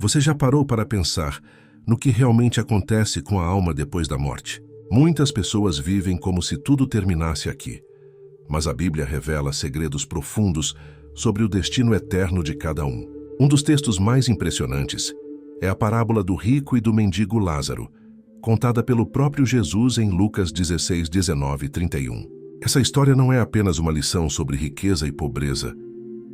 Você já parou para pensar no que realmente acontece com a alma depois da morte? Muitas pessoas vivem como se tudo terminasse aqui, mas a Bíblia revela segredos profundos sobre o destino eterno de cada um. Um dos textos mais impressionantes é a parábola do rico e do mendigo Lázaro, contada pelo próprio Jesus em Lucas 16, 19 e 31. Essa história não é apenas uma lição sobre riqueza e pobreza,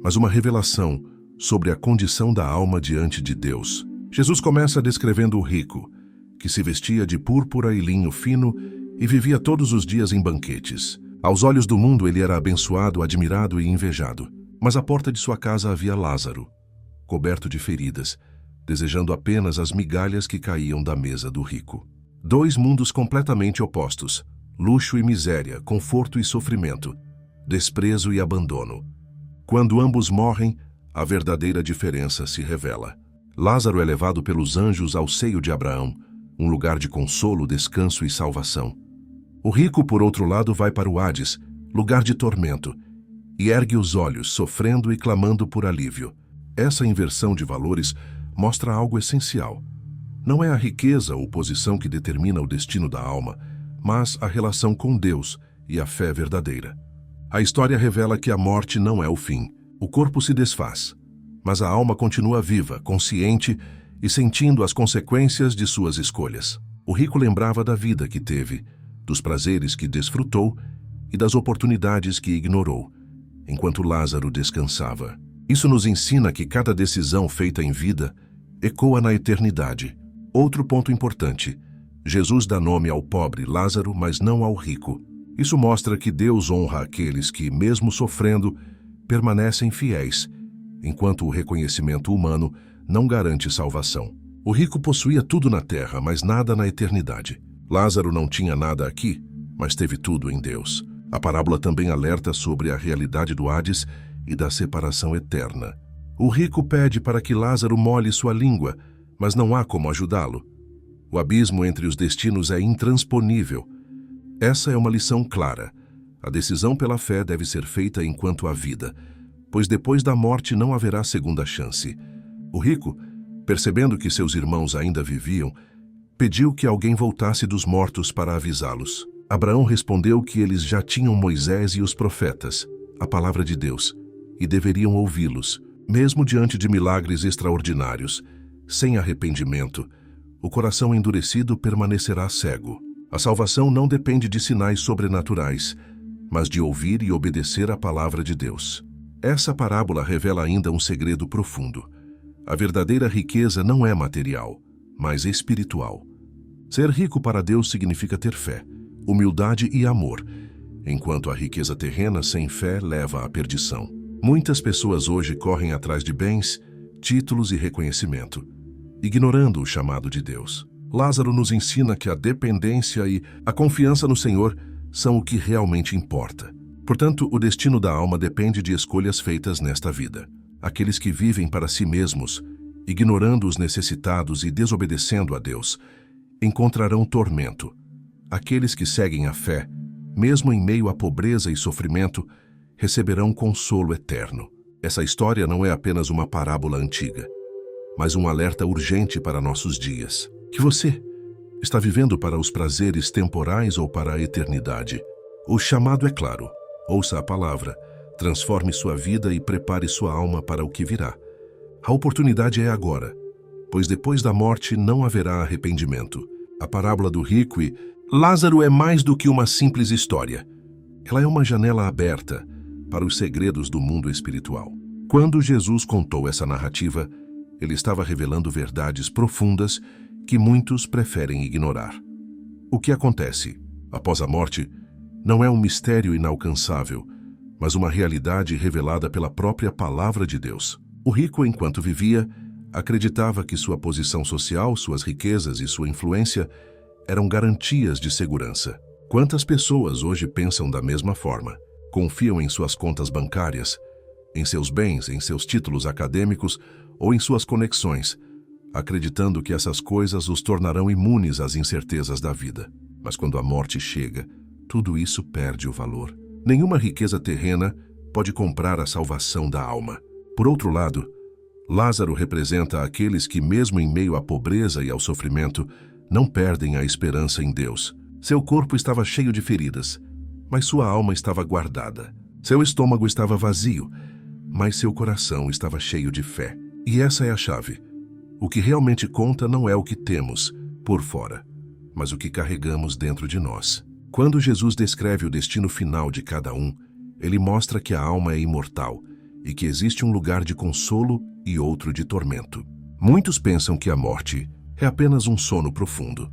mas uma revelação sobre a condição da alma diante de Deus. Jesus começa descrevendo o rico, que se vestia de púrpura e linho fino e vivia todos os dias em banquetes. Aos olhos do mundo ele era abençoado, admirado e invejado. Mas à porta de sua casa havia Lázaro, coberto de feridas, desejando apenas as migalhas que caíam da mesa do rico. Dois mundos completamente opostos: luxo e miséria, conforto e sofrimento, desprezo e abandono. Quando ambos morrem, a verdadeira diferença se revela. Lázaro é levado pelos anjos ao seio de Abraão, um lugar de consolo, descanso e salvação. O rico, por outro lado, vai para o Hades, lugar de tormento, e ergue os olhos, sofrendo e clamando por alívio. Essa inversão de valores mostra algo essencial. Não é a riqueza ou posição que determina o destino da alma, mas a relação com Deus e a fé verdadeira. A história revela que a morte não é o fim. O corpo se desfaz, mas a alma continua viva, consciente e sentindo as consequências de suas escolhas. O rico lembrava da vida que teve, dos prazeres que desfrutou e das oportunidades que ignorou, enquanto Lázaro descansava. Isso nos ensina que cada decisão feita em vida ecoa na eternidade. Outro ponto importante: Jesus dá nome ao pobre Lázaro, mas não ao rico. Isso mostra que Deus honra aqueles que, mesmo sofrendo, permanecem fiéis, enquanto o reconhecimento humano não garante salvação. O rico possuía tudo na terra, mas nada na eternidade. Lázaro não tinha nada aqui, mas teve tudo em Deus. A parábola também alerta sobre a realidade do Hades e da separação eterna. O rico pede para que Lázaro molhe sua língua, mas não há como ajudá-lo. O abismo entre os destinos é intransponível. Essa é uma lição clara. A decisão pela fé deve ser feita enquanto há vida, pois depois da morte não haverá segunda chance. O rico, percebendo que seus irmãos ainda viviam, pediu que alguém voltasse dos mortos para avisá-los. Abraão respondeu que eles já tinham Moisés e os profetas, a palavra de Deus, e deveriam ouvi-los. Mesmo diante de milagres extraordinários, sem arrependimento, o coração endurecido permanecerá cego. A salvação não depende de sinais sobrenaturais, mas de ouvir e obedecer à palavra de Deus. Essa parábola revela ainda um segredo profundo. A verdadeira riqueza não é material, mas espiritual. Ser rico para Deus significa ter fé, humildade e amor, enquanto a riqueza terrena sem fé leva à perdição. Muitas pessoas hoje correm atrás de bens, títulos e reconhecimento, ignorando o chamado de Deus. Lázaro nos ensina que a dependência e a confiança no Senhor são o que realmente importa. Portanto, o destino da alma depende de escolhas feitas nesta vida. Aqueles que vivem para si mesmos, ignorando os necessitados e desobedecendo a Deus, encontrarão tormento. Aqueles que seguem a fé, mesmo em meio à pobreza e sofrimento, receberão consolo eterno. Essa história não é apenas uma parábola antiga, mas um alerta urgente para nossos dias. Que você está vivendo para os prazeres temporais ou para a eternidade? O chamado é claro. Ouça a palavra, transforme sua vida e prepare sua alma para o que virá. A oportunidade é agora, pois depois da morte não haverá arrependimento. A parábola do rico e Lázaro é mais do que uma simples história. Ela é uma janela aberta para os segredos do mundo espiritual. Quando Jesus contou essa narrativa, ele estava revelando verdades profundas que muitos preferem ignorar. O que acontece após a morte não é um mistério inalcançável, mas uma realidade revelada pela própria palavra de Deus. O rico, enquanto vivia, acreditava que sua posição social, suas riquezas e sua influência eram garantias de segurança. Quantas pessoas hoje pensam da mesma forma? Confiam em suas contas bancárias, em seus bens, em seus títulos acadêmicos ou em suas conexões, acreditando que essas coisas os tornarão imunes às incertezas da vida. Mas quando a morte chega, tudo isso perde o valor. Nenhuma riqueza terrena pode comprar a salvação da alma. Por outro lado, Lázaro representa aqueles que, mesmo em meio à pobreza e ao sofrimento, não perdem a esperança em Deus. Seu corpo estava cheio de feridas, mas sua alma estava guardada. Seu estômago estava vazio, mas seu coração estava cheio de fé. E essa é a chave. O que realmente conta não é o que temos por fora, mas o que carregamos dentro de nós. Quando Jesus descreve o destino final de cada um, ele mostra que a alma é imortal e que existe um lugar de consolo e outro de tormento. Muitos pensam que a morte é apenas um sono profundo,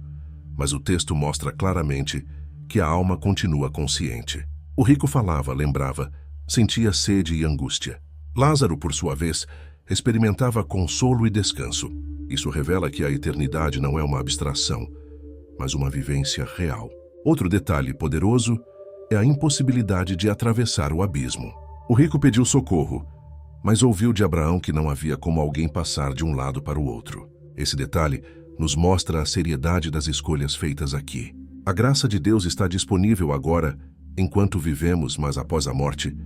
mas o texto mostra claramente que a alma continua consciente. O rico falava, lembrava, sentia sede e angústia. Lázaro, por sua vez, experimentava consolo e descanso. Isso revela que a eternidade não é uma abstração, mas uma vivência real. Outro detalhe poderoso é a impossibilidade de atravessar o abismo. O rico pediu socorro, mas ouviu de Abraão que não havia como alguém passar de um lado para o outro. Esse detalhe nos mostra a seriedade das escolhas feitas aqui. A graça de Deus está disponível agora, enquanto vivemos, mas após a morte,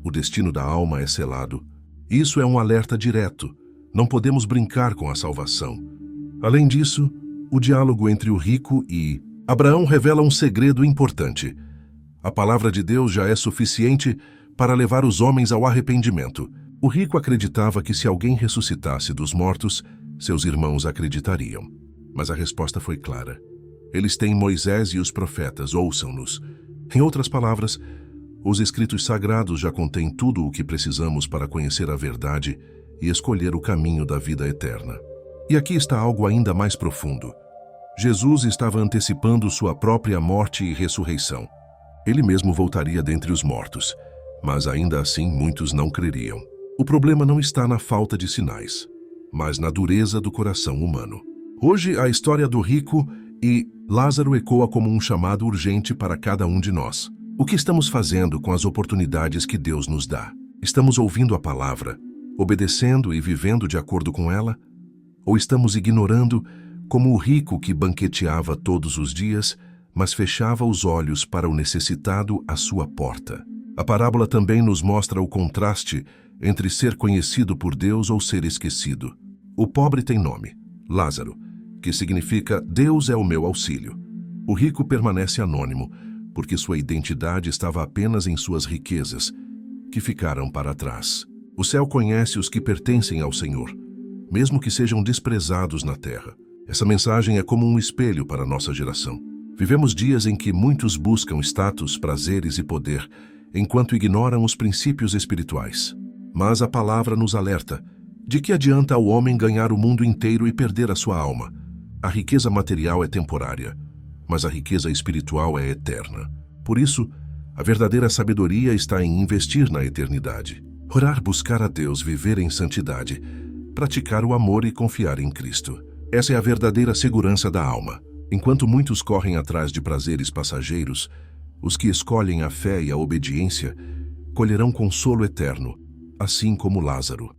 o destino da alma é selado. Isso é um alerta direto. Não podemos brincar com a salvação. Além disso, o diálogo entre o rico e Abraão revela um segredo importante. A palavra de Deus já é suficiente para levar os homens ao arrependimento. O rico acreditava que se alguém ressuscitasse dos mortos, seus irmãos acreditariam. Mas a resposta foi clara. Eles têm Moisés e os profetas, ouçam-nos. Em outras palavras, os escritos sagrados já contêm tudo o que precisamos para conhecer a verdade e escolher o caminho da vida eterna. E aqui está algo ainda mais profundo. Jesus estava antecipando sua própria morte e ressurreição. Ele mesmo voltaria dentre os mortos, mas ainda assim muitos não creriam. O problema não está na falta de sinais, mas na dureza do coração humano. Hoje, a história do rico e Lázaro ecoa como um chamado urgente para cada um de nós. O que estamos fazendo com as oportunidades que Deus nos dá? Estamos ouvindo a palavra, obedecendo e vivendo de acordo com ela? Ou estamos ignorando, como o rico que banqueteava todos os dias, mas fechava os olhos para o necessitado à sua porta? A parábola também nos mostra o contraste entre ser conhecido por Deus ou ser esquecido. O pobre tem nome, Lázaro, que significa Deus é o meu auxílio. O rico permanece anônimo, porque sua identidade estava apenas em suas riquezas, que ficaram para trás. O céu conhece os que pertencem ao Senhor, mesmo que sejam desprezados na terra. Essa mensagem é como um espelho para a nossa geração. Vivemos dias em que muitos buscam status, prazeres e poder, enquanto ignoram os princípios espirituais. Mas a palavra nos alerta: de que adianta ao homem ganhar o mundo inteiro e perder a sua alma? A riqueza material é temporária, mas a riqueza espiritual é eterna. Por isso, a verdadeira sabedoria está em investir na eternidade. Orar, buscar a Deus, viver em santidade, praticar o amor e confiar em Cristo. Essa é a verdadeira segurança da alma. Enquanto muitos correm atrás de prazeres passageiros, os que escolhem a fé e a obediência colherão consolo eterno, assim como Lázaro.